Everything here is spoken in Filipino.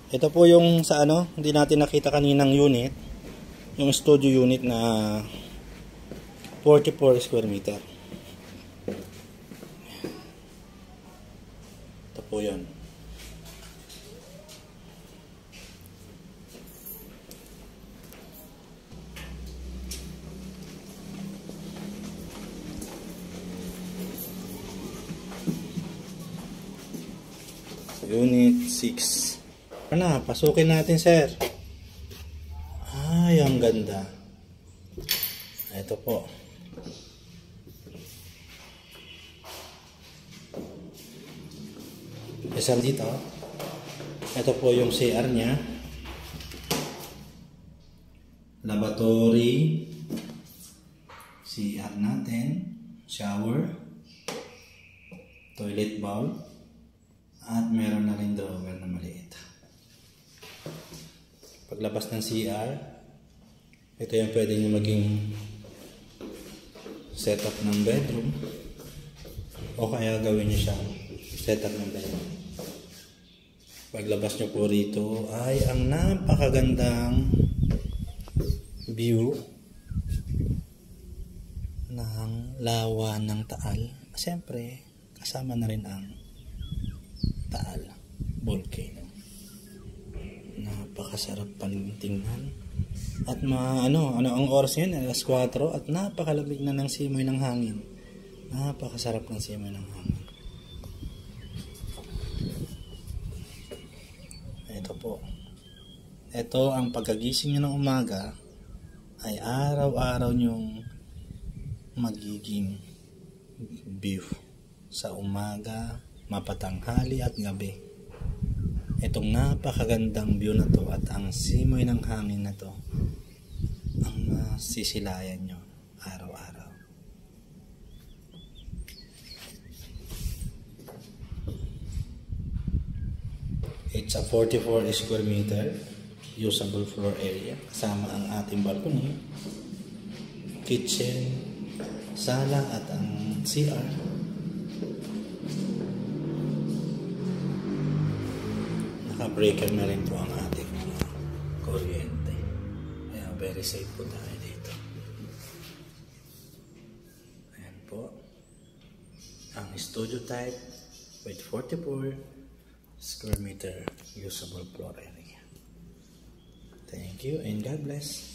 Ito po yung sa hindi natin nakita kaninang unit, yung studio unit na 44 square meter. Ito po yun. Unit 6. Pasukin natin, sir. Ay, ang ganda. Ito po. Isa dito. Ito po yung CR niya. Lavatory. CR natin. Shower. Toilet bowl. At meron na rin drawer na maliit. Paglabas ng CR, ito yung pwede nyo maging setup ng bedroom. O kaya gawin nyo siyang setup ng bedroom. Paglabas nyo po rito ay ang napakagandang view ng lawa ng Taal. Siyempre, kasama na rin ang Taal volcano. Napakasarap tingnan. At ang oras ngayon, alas 4 at napakalamig na ng simoy ng hangin. Napakasarap ng simoy ng hangin. Ito po. Ito ang pagkagising nyo ng umaga ay araw-araw nyong magiging view sa umaga, mapatanghali at gabi. Itong napakagandang view na to at ang simoy ng hangin na to ang masisilayan nyo araw-araw. It's a 44 square meter usable floor area kasama ang ating balcony, kitchen, sala at ang CR. Naka-breaker na rin po ang ating kuryente. Kaya very safe po tayo dito. Ayan po. Ang studio type with 44 square meter usable floor area. Thank you and God bless.